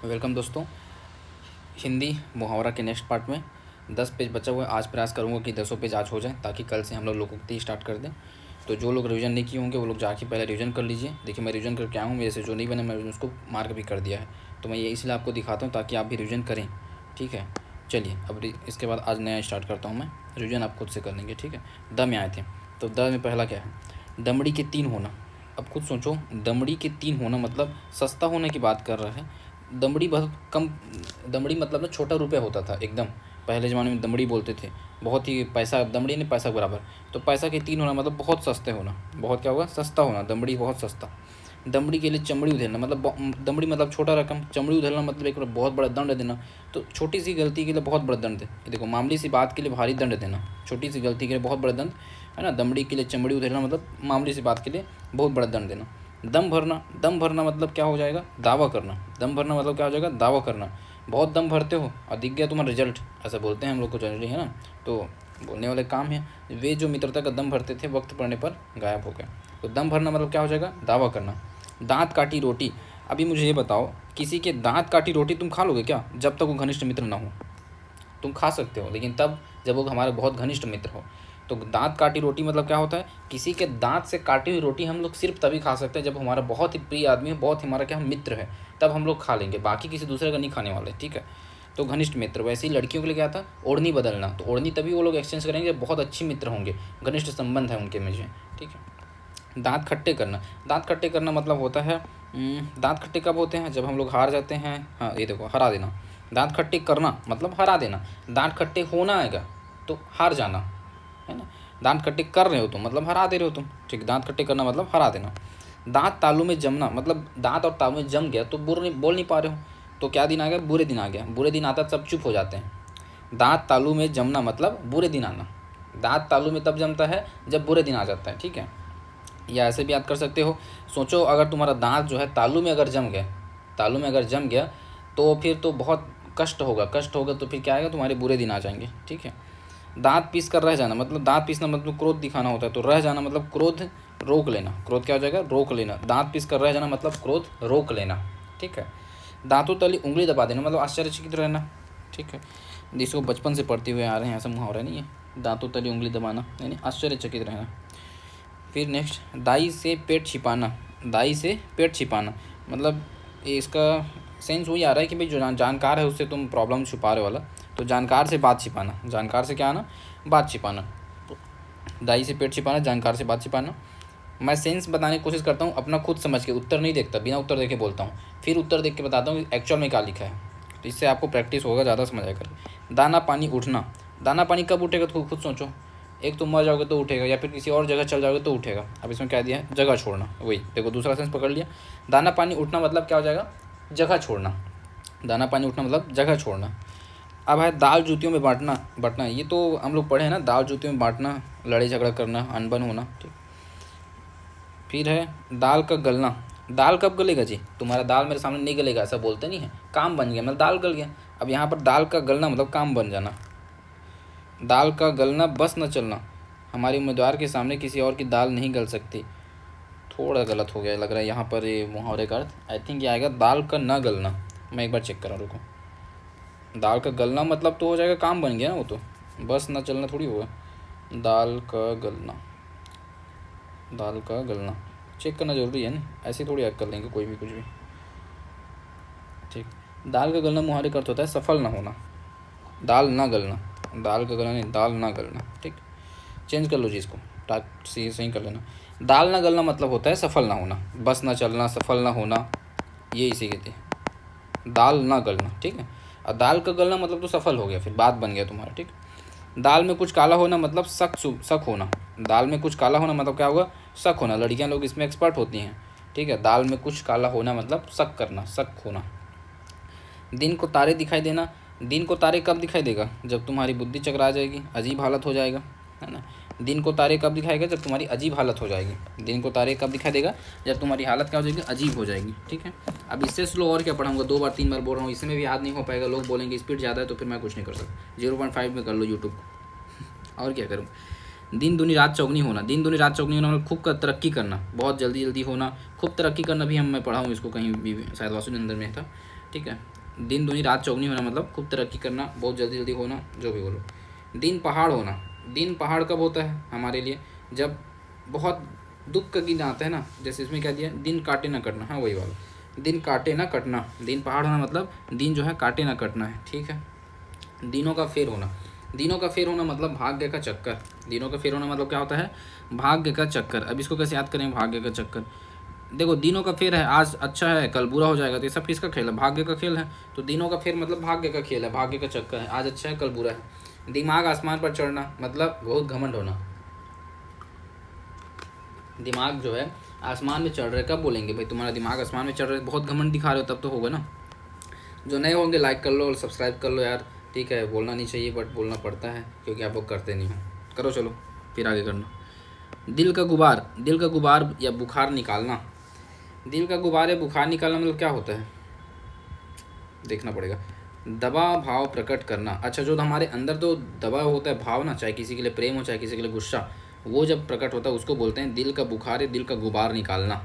Welcome दोस्तों। हिंदी मुहावरा के नेक्स्ट पार्ट में 10 पेज बचा हुआ है। आज प्रयास करूंगा कि 10 पेज आज हो जाए ताकि कल से हम लोग लोकोक्ति स्टार्ट कर दें। तो जो लोग रिवीजन नहीं किए होंगे वो लोग जाके पहले रिवीजन कर लीजिए। देखिए मैं रिवीजन करके आया हूँ, मेरे से जो नहीं बने मैं उसको मार्क भी कर दिया है। तो मैं ये इसलिए आपको दिखाता हूँ ताकि आप भी रिवीजन करें। ठीक है, चलिए अब इसके बाद आज नया स्टार्ट करता हूँ मैं। रिवीजन आप खुद से कर लेंगे। ठीक है, द में आए थे तो द में पहला क्या है? दमड़ी के 3 होना। अब खुद सोचो, दमड़ी के 3 होना मतलब सस्ता होने की बात कर रहा है। दमड़ी बहुत कम, दमड़ी मतलब ना छोटा रुपया होता था एकदम। पहले ज़माने में दमड़ी बोलते थे, बहुत ही पैसा, दमड़ी नहीं पैसा बराबर। तो पैसा के 3 होना मतलब बहुत सस्ते होना, बहुत क्या होगा? सस्ता होना। दमड़ी बहुत सस्ता। दमड़ी के लिए चमड़ी उधेड़ना मतलब दमड़ी मतलब छोटा रकम, चमड़ी उधेड़ना मतलब एक बहुत बड़ा दंड देना। तो छोटी सी गलती के लिए बहुत बड़ा दंड दे। देखो, मामूली सी बात के लिए भारी दंड देना, छोटी सी गलती के लिए बहुत बड़ा दंड, है ना। दमड़ी के लिए चमड़ी उधेड़ना मतलब मामूली सी बात के लिए बहुत बड़ा दंड देना। दम भरना, दम भरना मतलब क्या हो जाएगा? दावा करना। दम भरना मतलब क्या हो जाएगा? दावा करना। बहुत दम भरते हो और दिख गया तुम्हारा रिजल्ट, ऐसा बोलते हैं हम लोग को जनरली, है ना। तो बोलने वाले काम है। वे जो मित्रता का दम भरते थे वक्त पड़ने पर गायब हो गए। तो दम भरना मतलब क्या हो जाएगा? दावा करना। दांत काटी रोटी। अभी मुझे ये बताओ, किसी के दांत काटी रोटी तुम खा लोगे क्या? जब तक वो घनिष्ठ मित्र ना हो तुम खा सकते हो, लेकिन तब जब वो हमारे बहुत घनिष्ठ मित्र हो। तो दांत काटी रोटी मतलब क्या होता है? किसी के दांत से काटी हुई रोटी हम लोग सिर्फ तभी खा सकते हैं जब हमारा बहुत ही प्रिय आदमी है, बहुत हमारा क्या मित्र है, तब हम लोग खा लेंगे, बाकी किसी दूसरे का नहीं खाने वाले। ठीक है, तो घनिष्ठ मित्र। वैसे ही लड़कियों के लिए क्या था? ओढ़नी बदलना। तो ओढ़नी तभी वो लोग एक्सचेंज करेंगे जब बहुत अच्छी मित्र होंगे, घनिष्ठ संबंध है उनके में। ठीक है। दांत खट्टे करना। दांत खट्टे करना मतलब होता है, दांत खट्टे कब होते हैं? जब हम लोग हार जाते हैं। हाँ, ये देखो, हरा देना। दांत खट्टे करना मतलब हरा देना। दांत खट्टे होना आएगा तो हार जाना, है ना। दांत खट्टे कर रहे हो तुम मतलब हरा दे रहे हो तुम। ठीक, दांत खट्टे करना मतलब हरा देना। दांत तालू में जमना मतलब दांत और तालू में जम गया तो बोल नहीं पा रहे हो, तो क्या दिन आ गया? बुरे दिन आ गया। बुरे दिन आता सब चुप हो जाते हैं। दांत तालू में जमना मतलब बुरे दिन आना। दांत तालू में तब जमता है जब बुरे दिन आ जाता है। ठीक है, या ऐसे भी याद कर सकते हो। सोचो, अगर तुम्हारा दांत जो है तालू में अगर जम गया, तालू में अगर जम गया तो फिर तो बहुत कष्ट होगा। कष्ट होगा तो फिर क्या आएगा? तुम्हारे बुरे दिन आ जाएंगे। ठीक है। दांत पीस कर रह जाना मतलब दांत पीसना मतलब क्रोध दिखाना होता है, तो रह जाना मतलब क्रोध रोक लेना। क्रोध क्या हो जाएगा? रोक लेना। दांत पीस कर रह जाना मतलब क्रोध रोक लेना। ठीक है। दांतों तली उंगली दबा देना मतलब आश्चर्यचकित रहना। ठीक है, जिसको बचपन से पढ़ते हुए आ रहे हैं, ऐसा मुहावरा नहीं है। दांतों तली उंगली दबाना यानी आश्चर्यचकित रहना। फिर नेक्स्ट, दाई से पेट छिपाना। दाई से पेट छिपाना मतलब इसका सेंस वही आ रहा है कि भाई जो जानकार है उससे तुम प्रॉब्लम छुपा रहे वाला। तो जानकार से बात छिपाना, जानकार से क्या आना? बात छिपाना। दाई से पेट छिपाना, जानकार से बात छिपाना। मैं सेंस बताने की कोशिश करता हूँ अपना खुद समझ के, उत्तर नहीं देखता, बिना उत्तर देखे बोलता हूँ, फिर उत्तर देख के बताता हूँ एक्चुअल में क्या लिखा है। तो इससे आपको प्रैक्टिस होगा, ज़्यादा समझ आएगा। दाना पानी उठना। दाना पानी कब उठेगा तो खुद सोचो। एक तुम मर जाओगे तो उठेगा, या फिर किसी और जगह चल जाओगे तो उठेगा। अब इसमें क्या दिया है? जगह छोड़ना। वही देखो, दूसरा सेंस पकड़ लिया। दाना पानी उठना मतलब क्या हो जाएगा? जगह छोड़ना। दाना पानी उठना मतलब जगह छोड़ना। अब है दाल जूतियों में बांटना। ये तो हम लोग पढ़े हैं ना, दाल जूतियों में बांटना, लड़ाई झगड़ा करना, अनबन होना। ठीक। फिर है दाल का गलना। दाल कब गलेगा जी? तुम्हारा दाल मेरे सामने नहीं गलेगा ऐसा बोलते नहीं है, काम बन गया मतलब दाल गल गया। अब यहाँ पर दाल का गलना मतलब काम बन जाना। दाल का गलना बस न चलना। हमारे उम्मीदवार के सामने किसी और की दाल नहीं गल सकती। थोड़ा गलत हो गया लग रहा है यहाँ पर, ये मुहावरे का अर्थ आई थिंक ये आएगा दाल का न गलना। मैं एक बार चेक करा, रुको। दाल का गलना मतलब तो हो जाएगा काम बन गया ना, वो तो बस न चलना थोड़ी होगा। दाल का गलना, दाल का गलना चेक करना जरूरी है ना, ऐसे थोड़ी याद कर लेंगे कोई भी कुछ भी। ठीक। दाल का गलना मुहावरे का अर्थ होता है सफल ना होना। दाल ना गलना, दाल का गलना नहीं, दाल ना गलना। ठीक, चेंज कर लो जी इसको, सही सही कर लेना। दाल ना गलना मतलब होता है सफल ना होना, बस ना चलना, सफल ना होना, ये इसी के थे। दाल ना गलना, ठीक है। और दाल का गलना मतलब तो सफल हो गया, फिर बात बन गया तुम्हारा। ठीक। दाल में कुछ काला होना मतलब शक होना। दाल में कुछ काला होना मतलब क्या होगा? शक होना। लड़कियां लोग इसमें एक्सपर्ट होती हैं। ठीक है, दाल में कुछ काला होना मतलब शक करना, शक होना। दिन को तारे दिखाई देना। दिन को तारे कब दिखाई देगा? जब तुम्हारी बुद्धि चकरा जाएगी, अजीब हालत हो जाएगा, है ना। दिन को तारे कब दिखाएगा? जब तुम्हारी अजीब हालत हो जाएगी। दिन को तारे कब दिखाई देगा? जब तुम्हारी हालत क्या हो जाएगी? अजीब हो जाएगी। ठीक है, अब इससे स्लो और क्या पढ़ाऊंगा, 2 बार 3 बार बोल रहा हूँ, इसमें भी याद नहीं हो पाएगा। लोग बोलेंगे स्पीड ज़्यादा है, तो फिर मैं कुछ नहीं कर सकता। 0.5 में कर लो यूट्यूब को और क्या करूँ। दिन दूनी रात चौगनी होना। दिन दूनी रात चौगनी होना मतलब खूब का तरक्की करना, बहुत जल्दी जल्दी होना, खूब तरक्की करना भी मैं पढ़ा हूँ इसको कहीं भी, शायद वासुदेव अंदर में था। ठीक है, दिन दूनी रात चौगनी होना मतलब खूब तरक्की करना, बहुत जल्दी जल्दी होना, जो भी बोलो। दिन पहाड़ होना, दिन पहाड़ कब होता है हमारे लिए, जब बहुत दुख का दिन आता है ना, जैसे इसमें क्या दिया, दिन काटे ना कटना, हाँ वही वाला, दिन काटे ना कटना। दिन पहाड़ होना मतलब दिन जो है काटे ना कटना है, ठीक है। दिनों का फेर होना, दिनों का फेर होना मतलब भाग्य का चक्कर। दिनों का फेर होना मतलब क्या होता है, भाग्य का चक्कर। अब इसको कैसे याद करें, भाग्य का चक्कर, देखो दिनों का फेर है, आज अच्छा है कल बुरा हो जाएगा, तो ये सब किसका खेल है, भाग्य का खेल है। तो दिनों का फेर मतलब भाग्य का खेल है, भाग्य का चक्कर है, आज अच्छा है कल बुरा है। दिमाग आसमान पर चढ़ना मतलब बहुत घमंड होना, दिमाग जो है आसमान में चढ़ रहे, कब बोलेंगे भाई तुम्हारा दिमाग आसमान में चढ़ रहे, बहुत घमंड दिखा रहे हो, तब तो होगा ना। जो नए होंगे लाइक कर लो और सब्सक्राइब कर लो यार, ठीक है। बोलना नहीं चाहिए बट बोलना पड़ता है क्योंकि आप लोग करते नहीं हो, करो चलो फिर आगे करना। दिल का गुबार, दिल का गुबार या बुखार निकालना। दिल का गुबार या बुखार निकालना मतलब क्या होता है, देखना पड़ेगा। दबा भाव प्रकट करना, अच्छा जो हमारे अंदर तो दबा होता है भाव ना, चाहे किसी के लिए प्रेम हो चाहे किसी के लिए गुस्सा, वो जब प्रकट होता है उसको बोलते हैं दिल का बुखार या दिल का गुबार निकालना,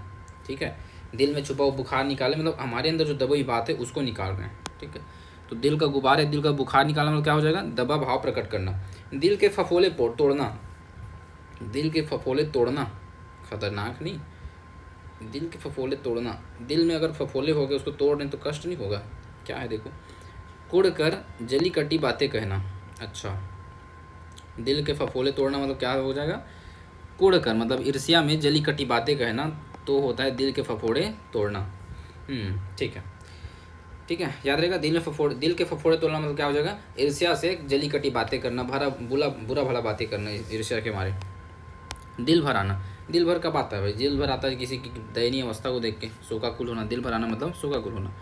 ठीक है। दिल में छुपा हुआ बुखार निकाले मतलब हमारे अंदर जो दबी बात है उसको निकाल रहे हैं, ठीक है। तो दिल का गुबार या दिल का बुखार निकालना मतलब क्या हो जाएगा, दबा भाव प्रकट करना। दिल के फफोले तोड़ना, दिल के फफोले तोड़ना खतरनाक नहीं, दिल के फफोले तोड़ना, दिल में अगर फफोले हो गए उसको तोड़ दें तो कष्ट नहीं होगा, क्या है देखो। कुड़ कर जली कटी बातें कहना, अच्छा दिल के फफोले तोड़ना मतलब क्या हो जाएगा, कुड़ कर मतलब ईर्ष्या में जली कटी बातें कहना, तो होता है दिल के फफोड़े तोड़ना। ठीक है, ठीक है, याद रहेगा। दिल के फफोड़े तोड़ना मतलब क्या हो जाएगा, ईर्ष्या से जली कटी बातें करना, बुरा भला बातें करना ईर्ष्या के मारे। दिल भर आना, दिल भर कब आता है भाई, दिल भर आता है किसी की दयनीय अवस्था को देख के, शोकाकुल होना। दिल भर आना मतलब शोकाकुल होना।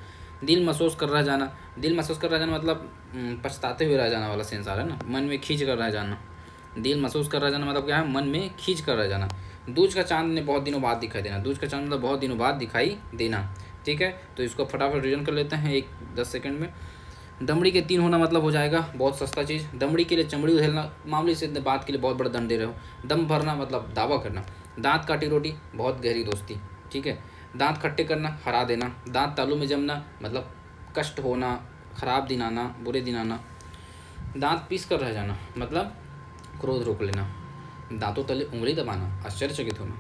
दिल महसूस कर रह जाना, दिल महसूस कर रह जाना मतलब पछताते हुए रह जाना वाला सेंस आ रहा है ना, मन में खींच कर रह जाना। दिल महसूस कर रह जाना मतलब क्या है, मन में खींच कर रह जाना। दूज का चांद ने बहुत दिनों बाद दिखाई देना, दूज का चांद मतलब बहुत दिनों बाद दिखाई देना, ठीक है। तो इसको फटाफट रिवीजन कर लेते हैं 10 सेकंड में। दमड़ी के 3 होना मतलब हो जाएगा बहुत सस्ता चीज़, दमड़ी के लिए चमड़ी उधेलना, मामूली से बात के लिए बहुत बड़ा दंड दे रहे हो। दम भरना मतलब दावा करना। दांत काटी रोटी बहुत गहरी दोस्ती, ठीक है। दांत खट्टे करना हरा देना। दांत तालू में जमना मतलब कष्ट होना, खराब दिन आना, बुरे दिन आना। दांत पीस कर रह जाना मतलब क्रोध रोक लेना। दांतों तले उंगली दबाना आश्चर्यचकित होना।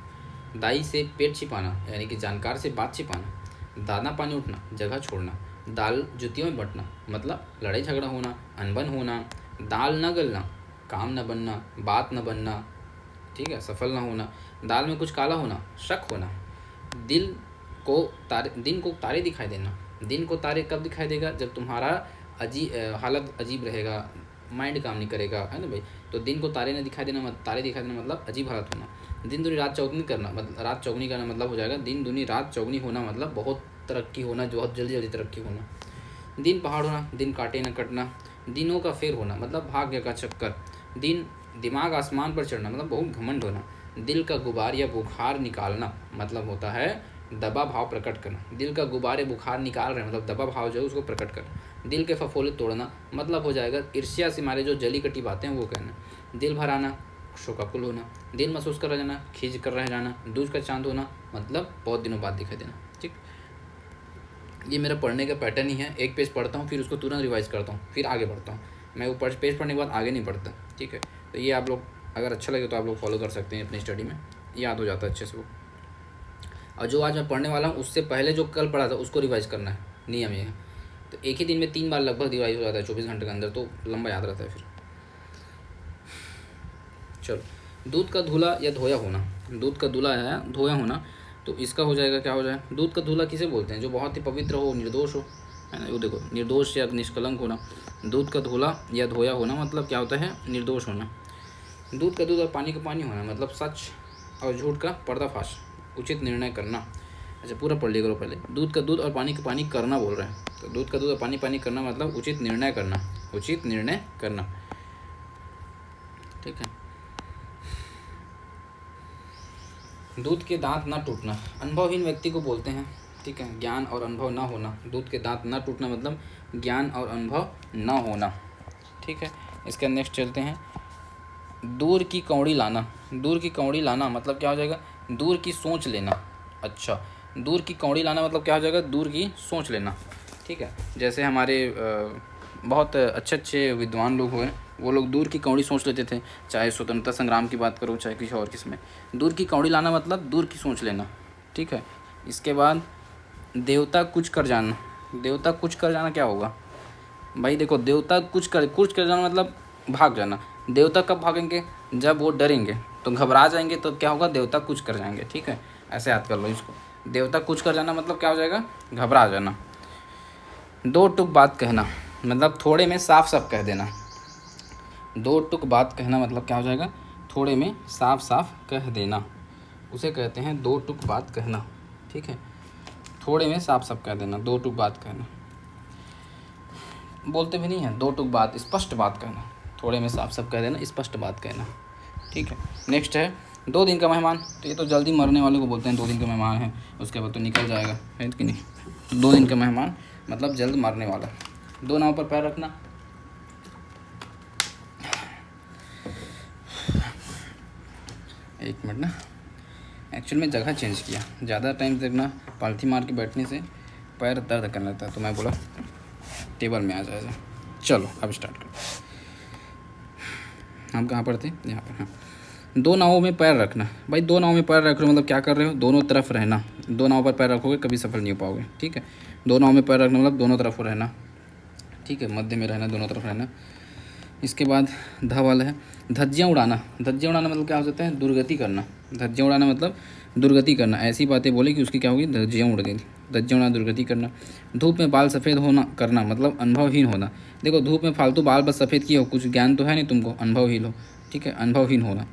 दाई से पेट छिपाना यानी कि जानकार से बात छिपाना। दाना पानी उठना जगह छोड़ना। दाल जुतियों में बंटना मतलब लड़ाई झगड़ा होना, अनबन होना। दाल न गलना, काम न बनना, बात न बनना, ठीक है, सफल ना होना। दाल में कुछ काला होना, शक होना। दिन को तारे दिखाई देना। दिन को तारे कब दिखाई देगा, जब तुम्हारा हालत अजीब रहेगा, माइंड काम नहीं करेगा, है ना भाई। तो दिन को तारे दिखाई देना मतलब अजीब हालत होना। दिन दूनी रात चौगनी करना मतलब रात चौगनी करना मतलब हो जाएगा दिन दूनी रात चौगनी होना मतलब बहुत तरक्की होना, बहुत जल्दी जल्दी तरक्की होना। दिन पहाड़ होना, दिन काटे न कटना। दिनों का फेर होना मतलब भाग्य का चक्कर। दिमाग आसमान पर चढ़ना मतलब बहुत घमंड होना। दिल का गुबार या बुखार निकालना मतलब होता है दबा भाव प्रकट करना। दिल का गुबार या बुखार निकाल रहे हैं मतलब दबा भाव जो है उसको प्रकट करना। दिल के फफोले तोड़ना मतलब हो जाएगा ईर्ष्या से मारे जो जली कटी बातें हैं वो कहना। दिल भर आना, शोकाकुल होना। दिल महसूस कर रह जाना, खींच कर रह जाना। दूज का चांद होना मतलब बहुत दिनों बाद दिखाई देना, ठीक। ये मेरा पढ़ने का पैटर्न ही है, एक पेज पढ़ता हूँ फिर उसको तुरंत रिवाइज करता हूँ फिर आगे बढ़ता हूँ। मैं वो पेज पढ़ने के बाद आगे नहीं बढ़ता, ठीक है। तो ये आप लोग अगर अच्छा लगे तो आप लोग फॉलो कर सकते हैं अपनी स्टडी में, याद हो जाता है अच्छे से वो। और जो आज मैं पढ़ने वाला हूँ उससे पहले जो कल पढ़ा था उसको रिवाइज करना है, नियम ये है। तो एक ही दिन में 3 बार लगभग रिवाइज हो जाता है 24 घंटे के अंदर, तो लंबा याद रहता है फिर। चलो, दूध का धुला या धोया होना। दूध का धुला या धोया होना, तो इसका हो जाएगा क्या हो जाए, दूध का धुला किसे बोलते हैं, जो बहुत ही पवित्र हो, निर्दोष हो, है ना। वो देखो निर्दोष या निष्कलंक होना। दूध का धुला या धोया होना मतलब क्या होता है, निर्दोष होना। दूध का दूध और पानी का पानी होना मतलब सच और झूठ का पर्दाफाश, उचित निर्णय करना। अच्छा पूरा पढ़ लिया करो पहले। दूध का दूध और पानी का पानी करना बोल रहे हैं, तो दूध का दूध और पानी करना मतलब उचित निर्णय करना, उचित निर्णय करना, ठीक है। दूध के दांत न टूटना, अनुभवहीन व्यक्ति को बोलते हैं, ठीक है। ज्ञान और अनुभव न होना। दूध के दांत न टूटना मतलब ज्ञान और अनुभव न होना, ठीक है। इसके नेक्स्ट चलते हैं। दूर की कौड़ी लाना। दूर की कौड़ी लाना मतलब क्या हो जाएगा, दूर की सोच लेना। अच्छा, दूर की कौड़ी लाना मतलब क्या हो जाएगा, दूर की सोच लेना, ठीक है। जैसे हमारे बहुत अच्छे अच्छे विद्वान लोग हुए, वो लोग दूर की कौड़ी सोच लेते थे, चाहे स्वतंत्रता संग्राम की बात करो चाहे किसी और किस्म में। दूर की कौड़ी लाना मतलब दूर की सोच लेना, ठीक है। इसके बाद देवता कुछ कर जाना। देवता कुछ कर जाना क्या होगा भाई? देखो, देवता कुछ कर जाना मतलब भाग जाना। देवता कब भागेंगे? जब वो डरेंगे तो घबरा जाएंगे, तो क्या होगा? देवता कुछ कर जाएंगे, ठीक है। ऐसे याद कर लो इसको। देवता कुछ कर जाना मतलब क्या हो जाएगा? घबरा जाना। दो टुक बात कहना मतलब थोड़े में साफ साफ कह देना। दो टुक बात कहना मतलब क्या हो जाएगा? थोड़े में साफ साफ कह देना, उसे कहते हैं दो टुक बात कहना, ठीक है। थोड़े में साफ साफ कह देना, दो टुक बात कहना। बोलते भी नहीं है दो टुक बात, स्पष्ट बात कहना। थोड़े में साफ साफ कह देना, स्पष्ट बात कहना, ठीक है। नेक्स्ट है 2 दिन का मेहमान। तो ये तो जल्दी मरने वाले को बोलते हैं 2 दिन का मेहमान है, उसके बाद तो निकल जाएगा, है कि नहीं। 2 दिन का मेहमान मतलब जल्द मरने वाला। 2 नाव पर पैर रखना। एक मिनट ना, एक्चुअल में जगह चेंज किया। ज़्यादा टाइम तक ना पालथी मार के बैठने से पैर दर्द करने लगता है, तो मैं बोला टेबल में आ जाएगा। चलो अब स्टार्ट करो। हम कहाँ पर थे? यहाँ पर। हाँ, 2 नावों में पैर रखना। भाई 2 नाव में पैर रख रहे हो मतलब क्या कर रहे हो? दोनों तरफ रहना। 2 नाव पर पैर रखोगे कभी सफल नहीं हो पाओगे, ठीक है। 2 नाव में पैर रखना मतलब दोनों तरफ रहना, ठीक है। मध्य में रहना, दोनों तरफ रहना। इसके बाद ध वाला है धज्जियाँ उड़ाना। धज्जियाँ उड़ाना मतलब क्या हो सकता है? दुर्गति करना। धज्जियाँ उड़ाना मतलब दुर्गति करना। ऐसी बातें बोले कि उसकी क्या होगी? धज्जियाँ उड़ गई। धज्जियाँ उड़ाना, दुर्गति करना। धूप में बाल सफ़ेद होना करना मतलब अनुभवहीन होना। देखो, धूप में फालतू बाल बस सफ़ेद किए हो, कुछ ज्ञान तो है नहीं तुमको, अनुभवहीन हो, ठीक है। अनुभवहीन होना।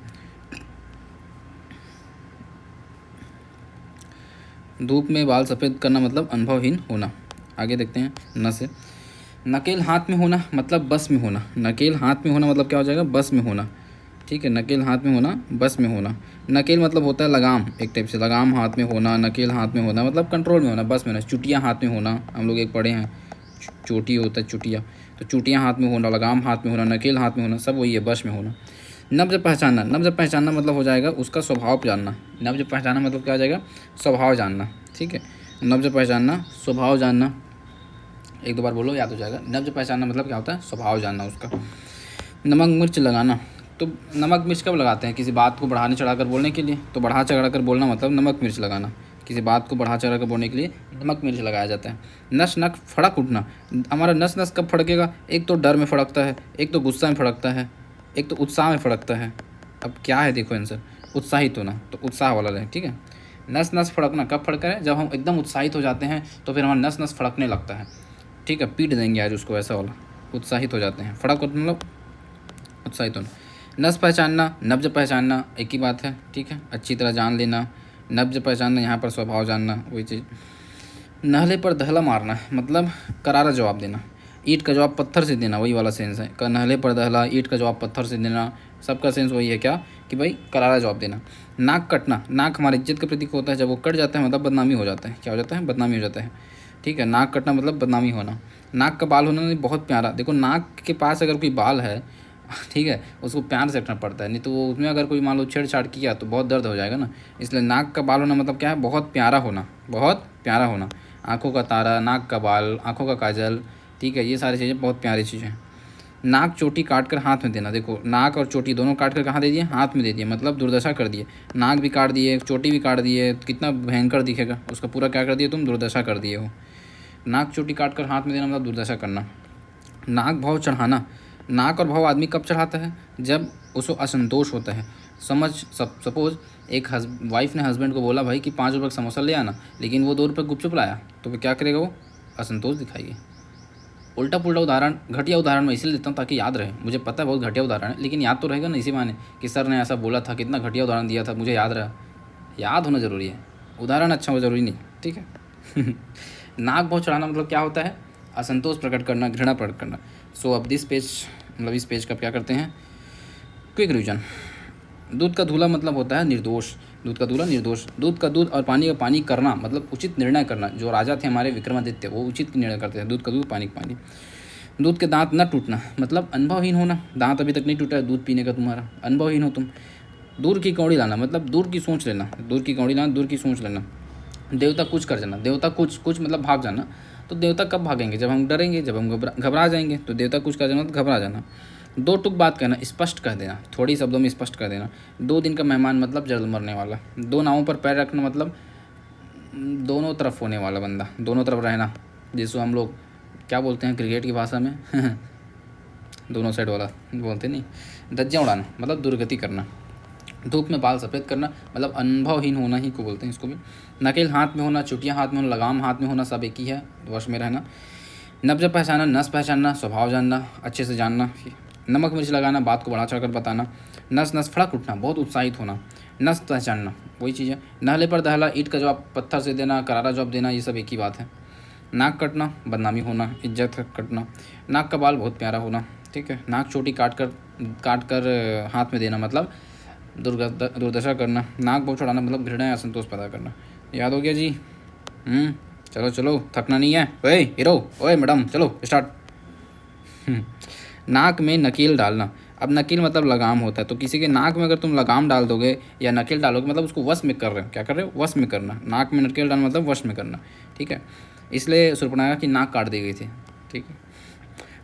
धूप में बाल सफ़ेद करना मतलब अनुभवहीन होना। आगे देखते हैं न से। नकेल हाथ में होना मतलब बस में होना। नकेल हाथ में होना मतलब क्या हो जाएगा? बस में होना, ठीक है। नकेल हाथ में होना, बस में होना। नकेल मतलब होता है लगाम, एक टाइप से लगाम हाथ में होना। नकेल हाथ में होना मतलब कंट्रोल में होना, बस में होना। चुटिया हाथ में होना, हम लोग एक पढ़े हैं, चोटी होता है चुटिया, तो चुटियाँ हाथ में होना, लगाम हाथ में होना, नकेल हाथ में होना, सब वही है, बस में होना। नब्ज पहचानना। नब्ज पहचानना मतलब हो जाएगा उसका स्वभाव जानना। नब्ज पहचानना मतलब क्या हो जाएगा? स्वभाव जानना, ठीक है। नब्ज पहचानना, स्वभाव जानना। 1-2 बार बोलो, याद हो जाएगा। नब्ज पहचानना मतलब क्या होता है? स्वभाव जानना उसका। नमक मिर्च लगाना। तो नमक मिर्च कब लगाते हैं? किसी बात को बढ़ाने चढ़ाकर बोलने के लिए। तो बढ़ा चढ़ा कर बोलना मतलब नमक मिर्च लगाना। किसी बात को बढ़ा चढ़ा कर बोलने के लिए नमक मिर्च लगाया जाता है। नस नक फड़क उठना। हमारा नस नस कब फड़केगा? एक तो डर में फड़कता है, एक तो गुस्सा में फड़कता है, एक तो उत्साह में फड़कता है। अब क्या है देखो आंसर, उत्साहित होना, तो उत्साह वाला रहे, ठीक है। नस नस फड़कना कब फड़का है? जब हम एकदम उत्साहित हो जाते हैं तो फिर हमारा नस नस फड़कने लगता है, ठीक है। पीट देंगे आज उसको, ऐसा वाला। उत्साहित हो जाते हैं, फड़क मतलब उत्साहित होना। नस पहचानना, नब्ज पहचानना एक ही बात है, ठीक है। अच्छी तरह जान लेना। नब्ज पहचानना, यहाँ पर स्वभाव जानना, वही चीज़। नहले पर दहला मारना मतलब करारा जवाब देना। ईंट का जवाब पत्थर से देना, वही वाला सेंस है। नहले पर दहला, ईंट का जवाब पत्थर से देना, सबका सेंस वही है, क्या कि भाई करारा जवाब देना। नाक कटना। नाक हमारी इज्जत का प्रतीक होता है, जब वो कट जाता है मतलब बदनामी हो जाता है। क्या हो जाता है? बदनामी हो जाता है, ठीक है। नाक कटना मतलब बदनामी होना। नाक का बाल होना बहुत प्यारा। देखो, नाक के पास अगर कोई बाल है, ठीक है, उसको प्यार से रखना पड़ता है, नहीं तो वो उसमें अगर कोई मान लो छेड़छाड़ किया तो बहुत दर्द हो जाएगा ना। इसलिए नाक का बाल होना मतलब क्या है? बहुत प्यारा होना, बहुत प्यारा होना। आँखों का तारा, नाक का बाल, आँखों का काजल, ठीक है, ये सारी चीज़ें बहुत प्यारी चीज़ें हैं। नाक चोटी काट कर हाथ में देना। देखो, नाक और चोटी दोनों काट कर कहाँ दे दिए? हाथ में दे दिए, मतलब दुर्दशा कर दिए। नाक भी काट दिए, चोटी भी काट दिए, तो कितना भयंकर दिखेगा उसका, पूरा क्या कर दिए तुम? दुर्दशा कर दिए हो। नाक चोटी काट कर हाथ में देना मतलब दुर्दशा करना। नाक भाव चढ़ाना। नाक और भाव आदमी कब चढ़ाता है? जब उसको असंतोष होता है। सपोज एक वाइफ ने हस्बैंड को बोला भाई कि 5 रुपये का समोसा ले आना, लेकिन वो 2 रुपये गुपचुप लाया, तो फिर क्या करेगा? वो असंतोष दिखाएगी। उल्टा पुल्टा उदाहरण, घटिया उदाहरण मैं इसलिए देता हूँ ताकि याद रहे। मुझे पता है बहुत घटिया उदाहरण है, लेकिन याद तो रहेगा ना, इसी माने कि सर ने ऐसा बोला था, कितना घटिया उदाहरण दिया था, मुझे याद रहा। याद होना ज़रूरी है, उदाहरण अच्छा हो ज़रूरी नहीं, ठीक है। नाक भाव चढ़ाना मतलब क्या होता है? असंतोष प्रकट करना, घृणा प्रकट करना। सो अब दिस पेज मतलब इस पेज का क्या करते हैं? Quick revision. दूध का धूला मतलब होता है निर्दोष। दूध का धूला निर्दोष। दूध का दूध और पानी का पानी करना मतलब उचित निर्णय करना। जो राजा थे हमारे विक्रमादित्य, वो उचित निर्णय करते थे। दूध का दूध, पानी का पानी। दूध के दांत न टूटना मतलब अनुभवहीन होना। दांत अभी तक नहीं टूटा है दूध पीने का तुम्हारा, अनुभवहीन हो तुम। दूर की कौड़ी लाना मतलब दूर की सोच लेना। दूर की कौड़ी लाना, दूर की सोच लेना। देवता कुछ कर जाना। देवता कुछ मतलब भाग जाना। तो देवता कब भागेंगे? जब हम डरेंगे, जब हम घबरा जाएंगे। तो देवता कुछ कर जाना तो घबरा जाना। 2 टुक बात कहना, स्पष्ट कह देना, थोड़ी शब्दों में स्पष्ट कर देना। 2 दिन का मेहमान मतलब जल्द मरने वाला। 2 नावों पर पैर रखना मतलब दोनों तरफ होने वाला बंदा, दोनों तरफ रहना, जिसको हम लोग क्या बोलते हैं क्रिकेट की भाषा में दोनों साइड वाला बोलते नहीं। धज्जियाँ उड़ाना मतलब दुर्गति करना। धूप में बाल सफ़ेद करना मतलब अनुभवहीन होना ही को बोलते हैं इसको भी। नकेल हाथ में होना, चुटियाँ हाथ में होना, लगाम हाथ में होना, सब एक ही है, वश में रहना। नब्ज पहचाना, नस पहचानना, स्वभाव जानना, अच्छे से जानना। नमक मिर्च लगाना, बात को बढ़ा चढ़कर बताना। नस नस फड़क उठना, बहुत उत्साहित होना। नस पहचानना, वही चीज़ है। नहले पर दहला, ईंट का जवाब पत्थर से देना, करारा जवाब देना, ये सब एक ही बात है। नाक कटना, बदनामी होना, इज्जत कटना। नाक का बाल बहुत प्यारा होना, ठीक है। नाक चोटी काट कर हाथ में देना मतलब दुर्दशा करना। नाक बहुत चढ़ाना मतलब घृणा या असंतोष पैदा करना। याद हो गया जी? चलो चलो, थकना नहीं है। ओए हीरो, ओए मैडम, चलो स्टार्ट। नाक में नकील डालना। अब नकील मतलब लगाम होता है, तो किसी के नाक में अगर तुम लगाम डाल दोगे या नकील डालोगे मतलब उसको वश में कर रहे हो। क्या कर रहे हो? वश में करना। नाक में नकील डालना मतलब वश में करना, ठीक है। इसलिए शूर्पणखा की नाक काट दी गई थी, ठीक है।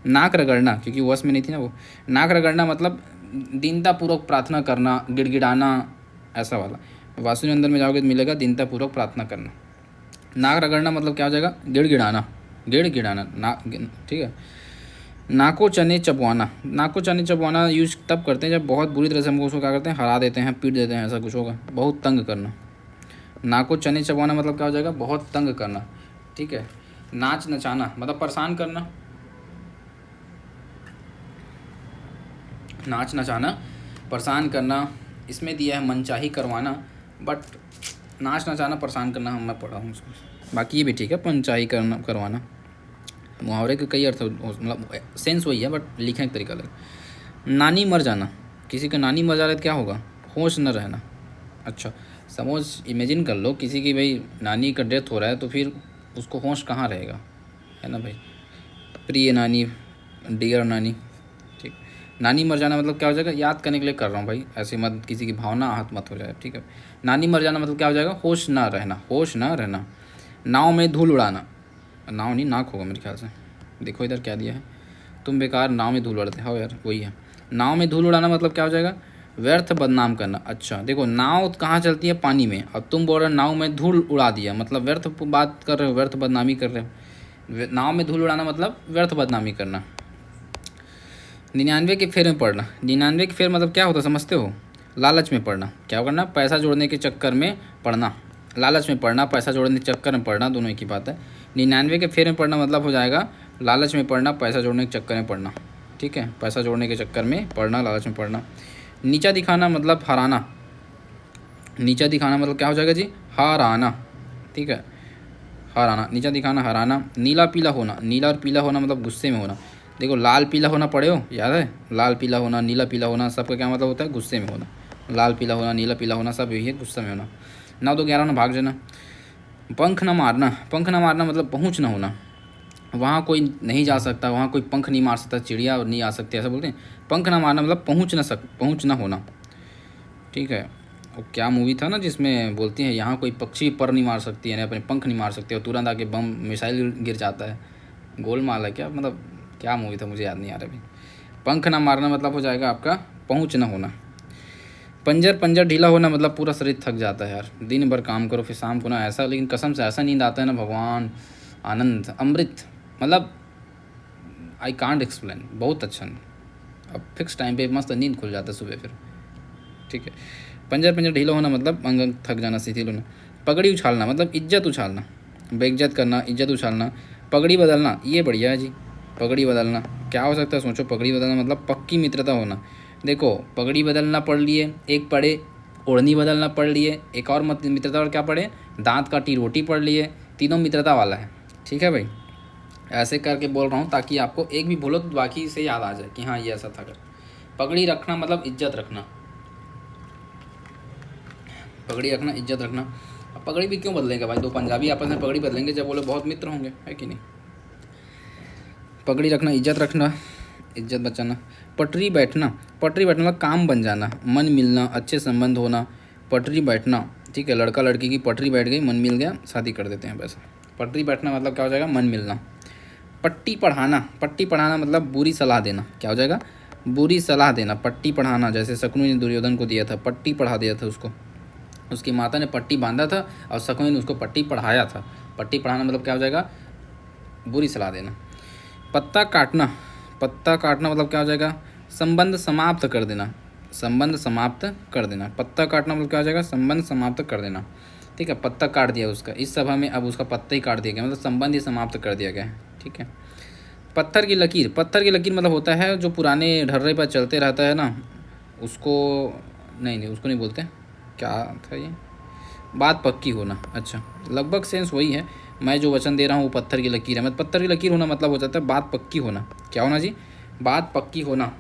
नाक रगड़ना, क्योंकि वश में नहीं थी ना वो। नाक रगड़ना मतलब दीनतापूर्वक प्रार्थना करना, गिड़गिड़ाना, ऐसा वाला। वासुदेव में जाओगे तो मिलेगा दीनतापूर्वक प्रार्थना करना। नाक रगड़ना मतलब क्या हो जाएगा? गिड़गिड़ाना, गिड़गिड़ाना नाक, ठीक है। नाको चने चबवाना। नाको चने चबवाना यूज तब करते हैं जब बहुत बुरी तरह से हमको उसको क्या करते हैं, हरा देते हैं, पीट देते हैं, ऐसा कुछ होगा। बहुत तंग करना। नाको चने चबवाना मतलब क्या हो जाएगा? बहुत तंग करना, ठीक है। नाच नचाना मतलब परेशान करना। नाच नचाना, परेशान करना। इसमें दिया है मनचाही करवाना, बट नाच नचाना परेशान करना मैं पढ़ा हूँ उसको। बाकी ये भी ठीक है, मनचाही करवाना। मुहावरे के कई अर्थ मतलब सेंस वही है, बट लिखने का तरीका अलग। नानी मर जाना, किसी का नानी मर जा रहा है तो क्या होगा? होश न रहना। अच्छा, सपोज इमेजिन कर लो किसी की भाई नानी का डेथ हो रहा है, तो फिर उसको होश कहाँ रहेगा, है ना भाई। प्रिय नानी, डियर नानी, ठीक। नानी मर जाना मतलब क्या हो जाएगा? याद करने के लिए कर रहा हूँ भाई, ऐसे मत किसी की भावना आहत मत हो जाए, ठीक है। नानी मर जाना मतलब क्या हो जाएगा? होश ना रहना, होश ना रहना। नाव में धूल उड़ाना, नाव नहीं नाक होगा मेरे ख्याल से। देखो इधर क्या दिया है, तुम बेकार नाव में धूल उड़ाते हो यार, वही है। नाव में धूल उड़ाना मतलब क्या हो जाएगा? व्यर्थ बदनाम करना। अच्छा देखो, नाव कहाँ चलती है? पानी में। अब तुम बोल रहे हो नाव में धूल उड़ा दिया, मतलब व्यर्थ बात कर रहे हो, व्यर्थ बदनामी कर रहे हो। नाव में धूल उड़ाना मतलब व्यर्थ बदनामी करना। 99 के फेर में पड़ना। 99 के फेर मतलब क्या होता है समझते हो? लालच में पड़ना। क्या करना? पैसा जोड़ने के चक्कर में पड़ना। लालच में पड़ना, पैसा जोड़ने के चक्कर में पड़ना, दोनों एक ही बात है। 99 के फेर में पड़ना मतलब हो जाएगा लालच में पड़ना, पैसा जोड़ने के चक्कर में पड़ना, ठीक है। पैसा जोड़ने के चक्कर में पड़ना, लालच में पड़ना। नीचा दिखाना मतलब हराना। नीचा दिखाना मतलब क्या हो जाएगा जी? हराना, ठीक है। हराना, नीचा दिखाना, हराना। नीला पीला होना। नीला और पीला होना मतलब गुस्से में होना। देखो लाल पीला होना पढ़े हो, याद है? लाल पीला होना, नीला पीला होना, सबका क्या मतलब होता है? गुस्से में होना। लाल पीला होना, नीला पीला होना, सब यही है, गुस्से में होना। 9 2 11 ना भाग जाना। पंख ना मारना। पंख ना मारना मतलब पहुँच ना होना। वहाँ कोई नहीं जा सकता, वहाँ कोई पंख नहीं मार सकता, चिड़िया और नहीं आ सकती, ऐसा बोलते हैं। पंख ना मारना मतलब पहुँच ना होना, ठीक है। और क्या मूवी था ना जिसमें बोलती है यहाँ कोई पक्षी पर नहीं मार सकती है, अपने पंख नहीं मार सकती, और तुरंत आके बम मिसाइल गिर जाता है। गोलमाल है क्या, मतलब क्या मूवी था, मुझे याद नहीं आ रहा अभी। पंख ना मारना मतलब हो जाएगा आपका पहुँच ना होना। पंजर ढीला होना मतलब पूरा शरीर थक जाता है यार, दिन भर काम करो फिर शाम को ना ऐसा, लेकिन कसम से ऐसा नींद आता है ना भगवान, आनंद अमृत, मतलब आई कांट एक्सप्लेन, बहुत अच्छा। अब फिक्स टाइम पे मस्त नींद खुल जाता है सुबह फिर, ठीक है। पंजर ढीला होना मतलब अंग थक जाना, शिथिल होना। पगड़ी उछालना मतलब इज्जत उछालना, बेइज्जत करना, इज्जत उछालना। पगड़ी बदलना, ये बढ़िया है जी। पगड़ी बदलना क्या हो सकता है सोचो? पगड़ी बदलना मतलब पक्की मित्रता होना। देखो पगड़ी बदलना पढ़ लिए, एक पढ़े ओढ़नी बदलना पढ़ लिए, एक और मित्रता और क्या पढ़े? दांत काटी रोटी पढ़ लिए। तीनों मित्रता वाला है, ठीक है भाई। ऐसे करके बोल रहा हूँ ताकि आपको एक भी बोलो तो बाकी से याद आ जाए कि हाँ ये ऐसा था कर। पगड़ी रखना मतलब इज्जत रखना। पगड़ी रखना, इज्जत रखना। अब पगड़ी भी क्यों बदलेंगे भाई? 2 पंजाबी आपस में पगड़ी बदलेंगे जब बोले बहुत मित्र होंगे, है कि नहीं। पगड़ी रखना, इज्जत रखना, इज्जत बचाना। पटरी बैठना। पटरी बैठना मतलब काम बन जाना, मन मिलना, अच्छे संबंध होना। पटरी बैठना, ठीक है। लड़का लड़की की पटरी बैठ गई, मन मिल गया, शादी कर देते हैं, वैसा। पटरी बैठना मतलब क्या हो जाएगा, मन मिलना। पट्टी पढ़ाना मतलब बुरी सलाह देना, क्या हो जाएगा, बुरी सलाह देना। पट्टी पढ़ाना, जैसे शकुनी ने दुर्योधन को दिया था, पट्टी पढ़ा दिया था उसको, उसकी माता ने पट्टी बांधा था और शकुनी ने उसको पट्टी पढ़ाया था। पट्टी पढ़ाना मतलब क्या हो जाएगा, बुरी सलाह देना। पत्ता काटना मतलब क्या हो जाएगा, संबंध समाप्त कर देना, संबंध समाप्त कर देना। पत्ता काटना मतलब क्या हो जाएगा, संबंध समाप्त कर देना। ठीक है, पत्ता काट दिया उसका, इस सभा में अब उसका पत्ता ही काट दिया गया, मतलब संबंध ही समाप्त कर दिया गया है। ठीक है। पत्थर की लकीर मतलब होता है जो पुराने ढर्रे पर चलते रहता है ना, उसको नहीं उसको नहीं बोलते, क्या था ये, बात पक्की होना। अच्छा, लगभग सेंस वही है। मैं जो वचन दे रहा हूँ वो पत्थर की लकीर है, मतलब पत्थर की लकीर होना मतलब हो जाता है बात पक्की होना। क्या होना जी, बात पक्की होना।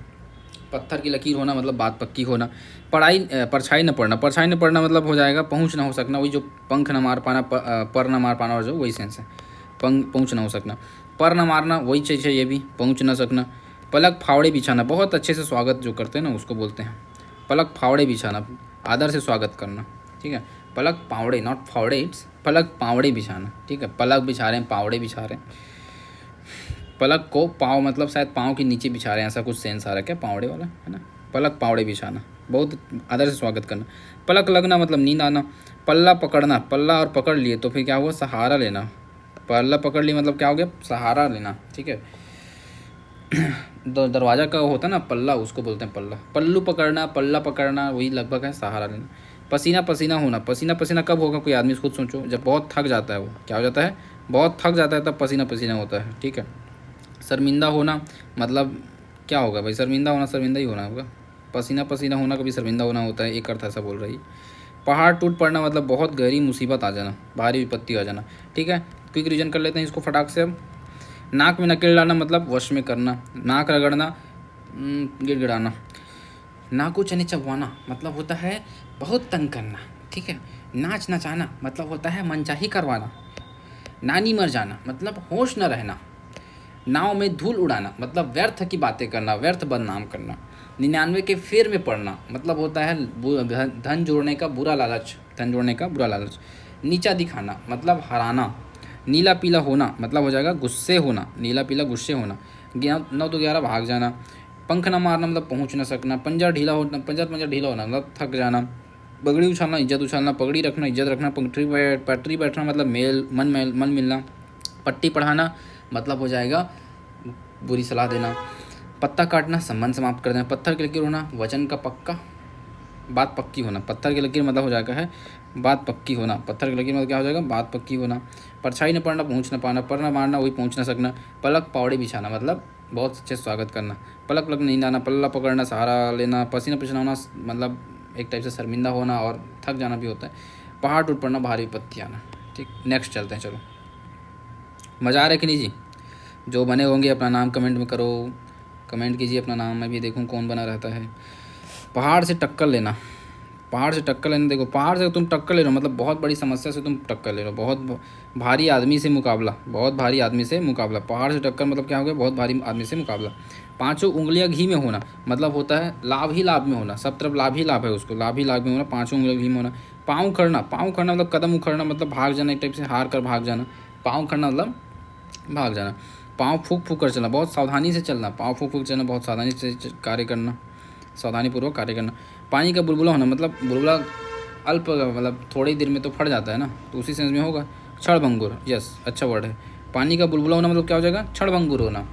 पत्थर की लकीर होना मतलब बात पक्की होना। परछाई न पड़ना मतलब हो जाएगा पहुँच ना हो सकना, वही जो पंख न मार पाना, पर न मार पाना, और जो वही सेंस है, पहुँच ना हो सकना। पर न मारना वही चीज़ है, ये भी पहुँच ना सकना। पलक फावड़े बिछाना, बहुत अच्छे से स्वागत जो करते हैं ना उसको बोलते हैं पलक फावड़े बिछाना, आदर से स्वागत करना। ठीक है, पलक पावड़े, नॉट फावड़े, इट्स पलक पावड़े बिछाना। ठीक है, पलक बिछा रहे हैं, पावड़े बिछा रहे हैं। पलक को पाँव मतलब शायद पाँव के नीचे बिछा रहे हैं, ऐसा कुछ सेंस आ रहा है क्या, पावड़े वाला है ना। पलक पावड़े बिछाना, बहुत आदर से स्वागत करना। पलक लगना मतलब नींद आना। पल्ला पकड़ना, पल्ला और पकड़ लिए तो फिर क्या हुआ, सहारा लेना। पल्ला पकड़ लिए मतलब क्या हो गया, सहारा लेना। ठीक है, दरवाज़ा का होता है ना पल्ला, उसको बोलते हैं पल्ला। पल्लू पकड़ना, पल्ला पकड़ना वही लगभग है, सहारा लेना। पसीना पसीना होना, पसीना पसीना कब होगा कोई आदमी खुद सोचो, जब बहुत थक जाता है, वो क्या हो जाता है, बहुत थक जाता है तब पसीना पसीना होता है। ठीक है। शर्मिंदा होना मतलब क्या होगा भाई, शर्मिंदा होना शर्मिंदा ही होना होगा। पसीना पसीना होना कभी शर्मिंदा होना होता है, एक अर्थ ऐसा बोल रही। पहाड़ टूट पड़ना मतलब बहुत गहरी मुसीबत आ जाना, भारी विपत्ति आ जाना। ठीक है, क्विक रिविजन कर लेते हैं इसको फटाक से अब। नाक में नकेल डालना मतलब वश में करना। नाक रगड़ना, गिड़गिड़ाना। नाकू चने चबवाना मतलब होता है बहुत तंग करना। ठीक है, नाच नचाना मतलब होता है मनचाही करवाना। नानी मर जाना मतलब होश न रहना। नाव में धूल उड़ाना मतलब व्यर्थ की बातें करना, व्यर्थ बदनाम करना। 99 के फेर में पड़ना मतलब होता है धन जोड़ने का बुरा लालच, धन जोड़ने का बुरा लालच। नीचा दिखाना मतलब हराना। नीला पीला होना मतलब हो जाएगा गुस्से होना, नीला पीला गुस्से होना। 9 तो 11 भाग जाना। पंख न मारना मतलब पहुँच न सकना। पंजा ढीला होना, पंजा ढीला होना मतलब थक जाना। पगड़ी उछालना, इज्जत उछालना। पगड़ी रखना, इज्जत रखना। पटरी बैठना मतलब मन मिलना। पट्टी पढ़ाना मतलब हो जाएगा बुरी सलाह देना। पत्ता काटना, संबंध समाप्त कर देना। पत्थर की लकीर होना, वचन का पक्का, बात पक्की होना। पत्थर की लकीर मतलब हो जाएगा है बात पक्की होना। पत्थर की लकीर मतलब क्या हो जाएगा, बात पक्की होना। परछाई न पड़ना, पहुँच न पाना। पर न मारना, वही पहुँच न सकना। पलक पावड़े बिछाना मतलब बहुत अच्छे स्वागत करना। पलक पलक नींद आना। पल्ला पकड़ना, सहारा लेना। पसीना पसीना होना मतलब एक टाइप से शर्मिंदा होना और थक जाना भी होता है। पहाड़ टूट पड़ना, भारी विपत्ति आना। ठीक, नेक्स्ट चलते हैं, चलो। मज़ा आ रहा है कि नहीं जी? जो बने होंगे अपना नाम कमेंट में करो, कमेंट कीजिए अपना नाम, मैं भी देखूं कौन बना रहता है। पहाड़ से टक्कर लेना, पहाड़ से टक्कर लेना। देखो, पहाड़ से तुम टक्कर ले रहे हो मतलब बहुत बड़ी समस्या से तुम टक्कर ले रहे हो, बहुत भारी आदमी से मुकाबला, बहुत भारी आदमी से मुकाबला। पहाड़ से टक्कर मतलब क्या हो गया, बहुत भारी आदमी से मुकाबला। 5 उंगलियां घी में होना मतलब होता है लाभ ही लाभ में होना, सब तरफ लाभ ही लाभ है उसको, लाभ ही लाभ में होना। 5 उंगलियां घी में होना। पाँव उखड़ना, पाँव उखड़ना मतलब कदम उखड़ना मतलब भाग जाना, एक टाइप से हार कर भाग जाना। पाँव उखड़ना मतलब भाग जाना। पाँव फूक फूक कर चलना, बहुत सावधानी से चलना। पाँव फूक फूक चलना, बहुत सावधानी से कार्य करना, सावधानीपूर्वक कार्य करना। पानी का बुलबुला होना मतलब बुलबुला अल्प मतलब थोड़ी देर में तो फट जाता है ना, तो उसी सेंस में होगा। क्षणभंगुर, यस, अच्छा वर्ड है। पानी का बुलबुला होना मतलब क्या हो जाएगा, क्षणभंगुर होना।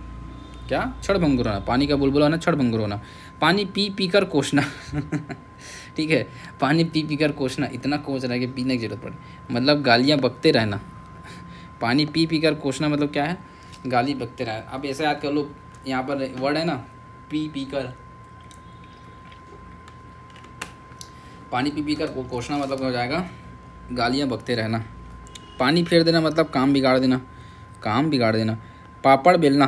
क्या, क्षणभंगुर होना। पानी का बुलबुला होना, क्षणभंगुर होना। पानी पी पी कर कोसना ठीक है, पानी पी पी कर कोसना, इतना कोस रहा है कि पीने की जरूरत पड़े, मतलब गालियाँ बकते रहना। पानी पी पी कर कोसना मतलब क्या है, गाली बकते रहना। आप ऐसे याद कर लो, यहाँ पर वर्ड है ना, पी पी कर, पानी पी पी कर कोसना मतलब हो जाएगा गालियाँ बकते रहना। पानी फेर देना मतलब काम बिगाड़ देना, काम बिगाड़ देना। पापड़ बेलना,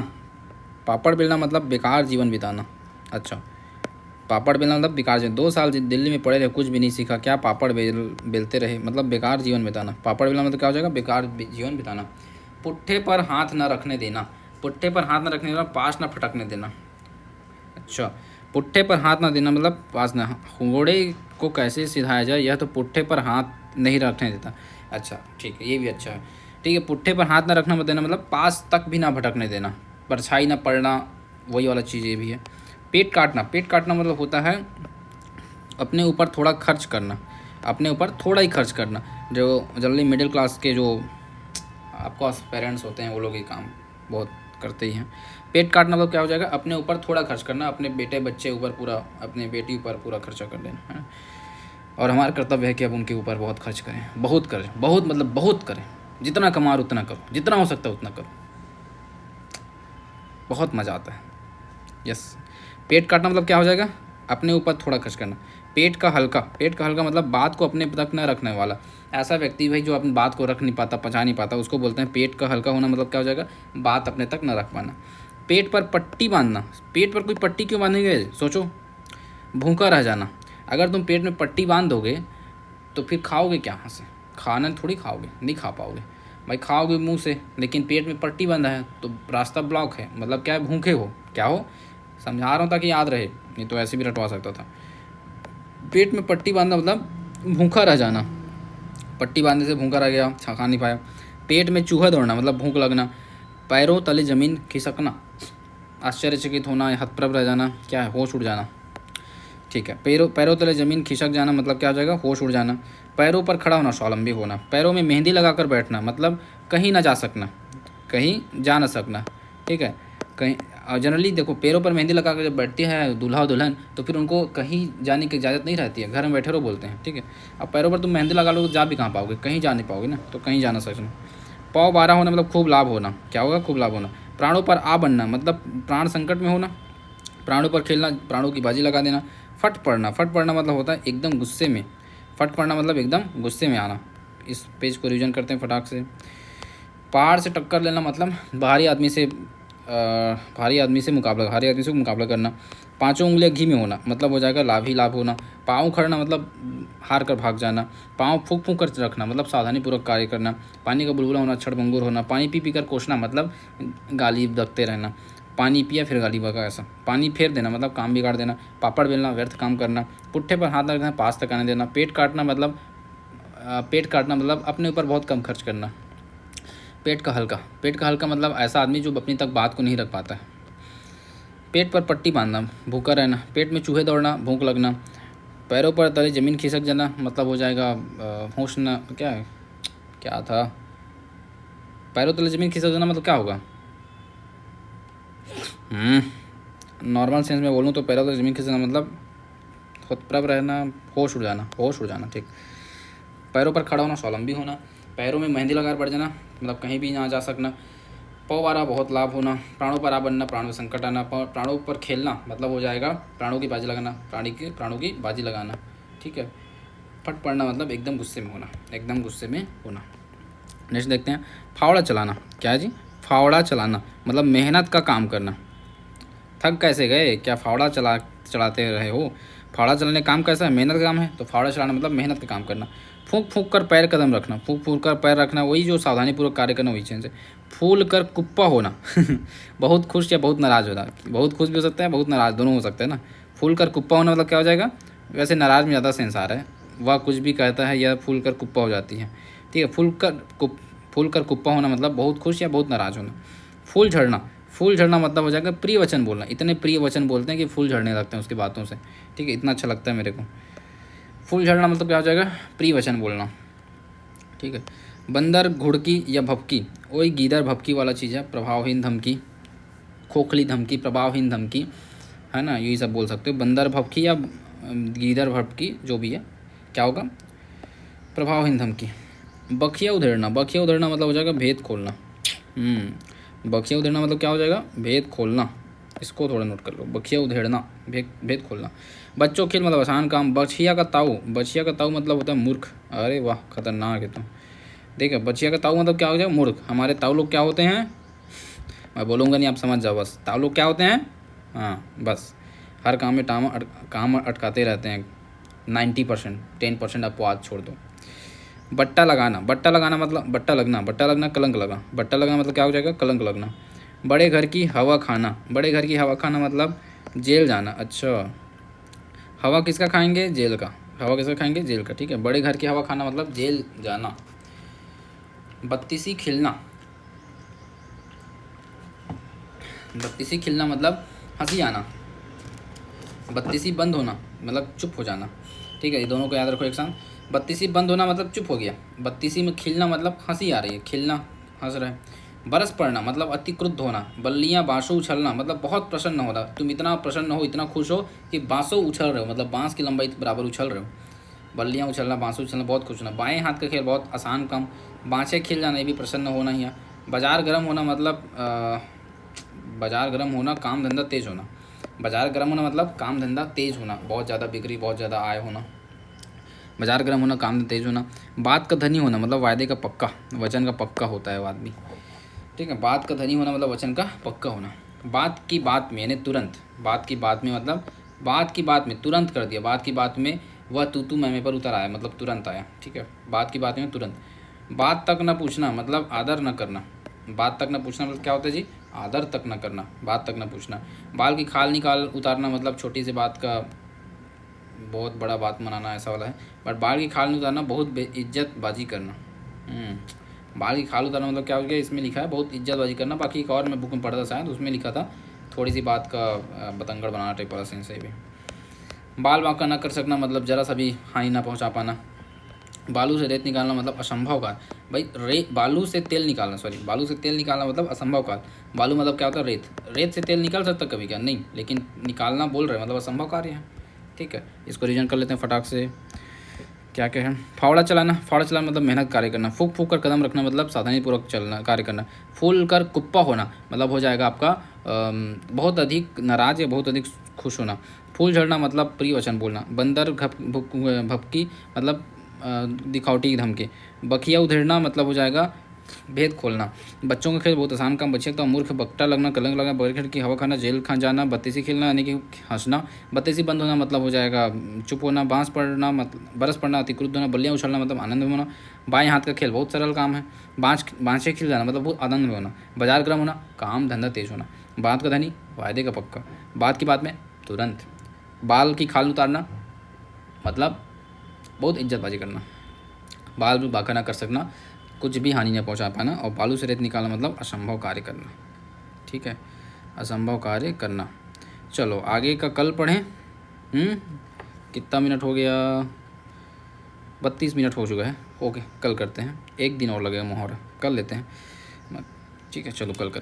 पापड़ बेलना मतलब बेकार जीवन बिताना। अच्छा, पापड़ बेलना मतलब बेकार जीवन। 2 साल दिल्ली में पढ़े रहे, कुछ भी नहीं सीखा, क्या पापड़ बेलते रहे, मतलब बेकार जीवन बिताना। पापड़ बेलना मतलब क्या हो जाएगा, बेकार जीवन बिताना। पुट्ठे पर हाथ न रखने देना, पुट्ठे पर हाथ न रखने देना, पास न फटकने देना। अच्छा, पुट्ठे पर हाथ ना देना मतलब पास ना, घोड़े को कैसे सिधाया जाए, यह तो पुट्ठे पर हाथ नहीं रखने देता। अच्छा ठीक है, ये भी अच्छा है। ठीक है। पुट्ठे पर हाथ ना रखना मत देना, मतलब पास तक भी ना भटकने देना, परछाई ना पड़ना, वही वाला चीज़ ये भी है। पेट काटना, पेट काटना मतलब होता है अपने ऊपर थोड़ा खर्च करना, अपने ऊपर थोड़ा ही खर्च करना। जो जनरली मिडिल क्लास के जो आपके पास पेरेंट्स होते हैं वो लोग ये काम बहुत करते ही हैं। पेट काटना मतलब क्या हो जाएगा, अपने ऊपर थोड़ा खर्च करना, अपने बेटे बच्चे ऊपर पूरा, अपने बेटी ऊपर पूरा खर्चा कर देना है। और हमारा कर्तव्य है कि अब उनके ऊपर बहुत खर्च करें, बहुत करें, बहुत मतलब बहुत करें, जितना कमा उतना करो, जितना हो सकता है उतना करो, बहुत मज़ा आता है। यस, पेट काटना मतलब क्या हो जाएगा, अपने ऊपर थोड़ा खर्च करना। पेट का हल्का, पेट का हल्का मतलब बात को अपने तक न रखने वाला। ऐसा व्यक्ति भाई जो अपनी बात को रख नहीं पाता, पचा नहीं पाता, उसको बोलते हैं पेट का हल्का होना। मतलब क्या हो जाएगा, बात अपने तक न रख पाना। पेट पर पट्टी बांधना, पेट पर कोई पट्टी क्यों बांधेंगे, सोचो, भूखा रह जाना। अगर तुम पेट में पट्टी बांध दोगे तो फिर खाओगे क्या, कहाँ से, खाना थोड़ी खाओगे, नहीं खा पाओगे भाई, खाओगे मुंह से, लेकिन पेट में पट्टी बंधा है तो रास्ता ब्लॉक है, मतलब क्या है, भूखे हो, क्या हो, समझा रहा हूँ ताकि याद रहे, नहीं तो ऐसे भी रटवा सकता था। पेट में पट्टी बांधना मतलब भूखा रह जाना, पट्टी बांधने से भूखा रह गया, खा नहीं पाया। पेट में चूहा दौड़ना मतलब भूख लगना। पैरों तले ज़मीन खिसकना, आश्चर्यचकित होना, हतप्रभ रह जाना, क्या है, होश उड़ जाना। ठीक है, पैरों तले ज़मीन खिसक जाना मतलब क्या हो जाएगा, होश उड़ जाना। पैरों पर खड़ा होना, स्वावलंबी होना। पैरों में मेहंदी लगाकर बैठना मतलब कहीं ना जा सकना, कहीं जा ना सकना। ठीक है, कहीं जनरली देखो, पैरों पर मेहंदी लगा कर जब बैठती है दूल्हा दुल्हन तो फिर उनको कहीं जाने की इजाज़त नहीं रहती है, घर में बैठे रहो बोलते हैं। ठीक है, अब पैरों पर तुम मेहंदी लगा लो तो जा भी कहाँ पाओगे, कहीं जा नहीं पाओगे ना, तो कहीं जा ना सकना। पाँव 12 होना मतलब खूब लाभ होना, क्या होगा, खूब लाभ होना। प्राणों पर आ बनना मतलब प्राण संकट में होना। प्राणों पर खेलना, प्राणों की बाजी लगा देना। फट पड़ना, फट पड़ना मतलब होता है एकदम गुस्से में, फट पड़ना मतलब एकदम गुस्से में आना। इस पेज को रिवीजन करते हैं फटाक से। पहाड़ से टक्कर लेना मतलब भारी आदमी से मुकाबला करना। पांचों उंगलियां घी में होना मतलब हो जाएगा लाभ ही लाभ होना। पाँव खड़ना मतलब हार कर भाग जाना। पाँव फूंक फूंक कर रखना मतलब सावधानी पूर्वक कार्य करना। पानी का बुलबुला होना, छड़भंगुर होना। पानी पी पी कर कोसना मतलब गाली बकते रहना। पानी पिया फिर गाली बका, ऐसा। पानी फेर देना मतलब काम बिगाड़ देना। पापड़ बेलना, व्यर्थ काम करना। पुट्ठे पर हाथ रखना, पास तक आने देना। पेट काटना मतलब अपने ऊपर बहुत कम खर्च करना। पेट का हल्का मतलब ऐसा आदमी जो अपनी तक बात को नहीं रख पाता है। पेट पर पट्टी बांधना, भूखा रहना। पेट में चूहे दौड़ना, भूख लगना। पैरों पर तले ज़मीन खिसक जाना मतलब हो जाएगा होश न, क्या है, क्या था, पैरों तले ज़मीन खिसक जाना मतलब क्या होगा, नॉर्मल सेंस में बोलूँ तो पैरों तले ज़मीन खिसकना मतलब हतप्रभ रहना, होश उड़ जाना। ठीक, पैरों पर खड़ा होना, स्वावलंबी होना। पैरों में मेहंदी लगाकर बढ़ जाना मतलब कहीं भी ना जा सकना। पौवारा, बहुत लाभ होना। प्राणों पर आ बनना, प्राणों में संकट आना। प्राणों पर खेलना मतलब हो जाएगा प्राणों की बाजी लगाना, प्राणों की बाजी लगाना। ठीक है, फट पड़ना मतलब एकदम गुस्से में होना, नेक्स्ट देखते हैं। फावड़ा चलाना, क्या है जी, फावड़ा चलाना मतलब मेहनत का काम करना। थक कैसे गए, क्या फावड़ा चलाते रहे हो। फावड़ा चलाने काम कैसा है, मेहनत का काम है, तो फावड़ा चलाना मतलब मेहनत का काम करना। फूंक फूंक कर पैर कदम रखना, फूंक फूंक कर पैर रखना, वही जो सावधानीपूर्वक कार्य करना, वही चेंज है। फूल कर कुप्पा होना बहुत खुश या बहुत नाराज होना, बहुत खुश भी हो सकता है, बहुत नाराज, दोनों हो सकते हैं ना। फूल कर कुप्पा होना मतलब क्या हो जाएगा, वैसे नाराज में ज़्यादा सेंस आ रहा है, वह कुछ भी कहता है या फूल कर कुप्पा हो जाती है। ठीक है, फूल कर कुप्पा होना मतलब बहुत खुश या बहुत नाराज होना। फूल झड़ना मतलब हो जाएगा प्रिय वचन बोलना, इतने प्रिय वचन बोलते हैं कि फूल झड़ने लगते हैं उसकी बातों से। ठीक है, इतना अच्छा लगता है मेरे को। फूल झड़ना मतलब क्या हो जाएगा, प्रिय वचन बोलना। ठीक है, बंदर घुड़की या भपकी, वही गीदड़ भपकी वाला चीज़ है। प्रभावहीन धमकी, खोखली धमकी, प्रभावहीन धमकी, है ना, यही सब बोल सकते हो। बंदर भपकी या गीदड़ भपकी जो भी है, क्या होगा, प्रभावहीन धमकी। बखिया उधेड़ना मतलब हो जाएगा भेद खोलना। बखिया उधेड़ना मतलब क्या हो जाएगा, भेद खोलना। इसको थोड़ा नोट कर लो, बखिया उधेड़ना, भेद खोलना। बच्चों खेल मतलब आसान काम। बछिया का ताऊ मतलब होता है मूर्ख। अरे वाह, खतरनाक है तो। देखिए, बछिया का ताऊ मतलब क्या हो जाएगा, मूर्ख। हमारे ताऊ लोग क्या होते हैं, मैं बोलूँगा नहीं, आप समझ जाओ बस। ताऊ लोग क्या होते हैं, हाँ बस, हर काम में काम अटकाते रहते हैं। 90%, 10% आपको आज छोड़ दो। बट्टा लगाना मतलब बट्टा लगना, कलंक लगा। बट्टा लगना मतलब क्या हो जाएगा, कलंक लगना। बड़े घर की हवा खाना मतलब जेल जाना। अच्छा, हवा किसका खाएंगे, जेल का। ठीक है, बड़े घर की हवा खाना मतलब जेल जाना। बत्तीसी खिलना, बत्तीसी खिलना मतलब हंसी आना। बत्तीसी बंद होना मतलब चुप हो जाना। ठीक है, ये दोनों को याद रखो एक साथ। बत्तीसी बंद होना मतलब चुप हो गया। बत्तीसी में खिलना मतलब हंसी आ रही है, खिलना हंस रहा है। बरस पड़ना मतलब अति क्रुद्ध होना। बल्लियाँ बाँसों उछलना मतलब बहुत प्रसन्न होना, तुम इतना प्रसन्न हो, इतना खुश हो कि बाँसों उछल रहे हो, मतलब बाँस की लंबाई के बराबर उछल रहे हो। बल्लियाँ उछलना, बाँसुं उछलना, बहुत खुश होना। बाएं हाथ का खेल बहुत आसान काम। बाँछें खिल जाना, ये भी प्रसन्न होना ही है। बाजार गर्म होना मतलब बाजार गर्म होना, काम धंधा तेज होना। बाजार गर्म होना मतलब काम धंधा तेज होना, बहुत ज़्यादा बिक्री, बहुत ज़्यादा आय होना। बाजार गर्म होना, काम धंधा तेज होना। बात का धनी होना मतलब वायदे का पक्का, वचन का पक्का होता है वो आदमी। ठीक है, बात का धनी होना मतलब वचन का पक्का होना। बात की बात में यानी तुरंत, बात की बात में मतलब बात की बात में तुरंत कर दिया, बात की बात में वह तू मैं पर उतर आया, मतलब तुरंत आया। ठीक है, बात की बात में तुरंत। बात तक न पूछना मतलब आदर न करना। बात तक न पूछना मतलब क्या होता है जी, आदर तक न करना, बात तक न पूछना। बाल की खाल निकाल उतारना मतलब छोटी सी बात का बहुत बड़ा बात मनाना, ऐसा वाला है। बट बाल की खाल नहीं उतारना बहुत बेइज्जत बाजी करना। बाल की खाल उतारना मतलब क्या हो गया, इसमें लिखा है बहुत इज्जतबाजी करना। बाकी एक और मैं बुक में पढ़ा था शायद, उसमें लिखा था थोड़ी सी बात का बतंगड़ बनाना टाइप वाला सेंस है भी। बाल बांका ना कर सकना मतलब जरा सा भी हानि ना पहुंचा पाना। बालू से रेत निकालना मतलब असंभव काल। भाई बालू से तेल निकालना, सॉरी, बालू से तेल निकालना मतलब असंभव काल। बालू मतलब क्या होता है, रेत। रेत से तेल निकाल सकता कभी क्या, नहीं, लेकिन निकालना बोल रहे हैं मतलब असंभव कार्य है। ठीक है, इसको रिविजन कर लेते हैं फटाक से। क्या क्या है, फावड़ा चलाना। फावड़ा चलाना मतलब मेहनत कार्य करना। फूक फूक कर कदम रखना मतलब सावधानीपूर्वक चलना, कार्य करना। फूल कर कुप्पा होना मतलब हो जाएगा आपका बहुत अधिक नाराज या बहुत अधिक खुश होना। फूल झड़ना मतलब प्रिय वचन बोलना। बंदर भपकी मतलब दिखावटी धमकी। बखिया उधेड़ना मतलब हो जाएगा भेद खोलना। बच्चों का खेल बहुत आसान काम, बच्चे का मूर्ख, बकटा लगना, कलंक लगना, बगैर की हवा खाना, जेल खा जाना। बत्तीसी खेलना यानी कि हंसना। बत्तीसी बंद होना मतलब हो जाएगा चुप होना। बांस पड़ना मतलब बरस पड़ना, अति क्रुद्ध होना। बल्लियाँ उछलना मतलब आनंद में होना। बाएं हाथ का खेल बहुत सरल काम है। बाँछें खिल जाना मतलब बहुत आनंद में होना। बाजार गर्म होना, काम धंधा तेज होना। बात का धनी, वायदे का पक्का। बात की बात में तुरंत। बाल की खाल उतारना मतलब बहुत इज्जतबाजी करना। बाल भी बांका ना कर सकना, कुछ भी हानि न पहुंचा पाना। और बालू से रेत निकालना मतलब असंभव कार्य करना। ठीक है, असंभव कार्य करना। चलो आगे का कल पढ़ें। कितना मिनट हो गया, 32 मिनट हो चुका है। ओके, कल करते हैं, एक दिन और लगेगा मुहावरा, कर लेते हैं। ठीक है, चलो कल करें।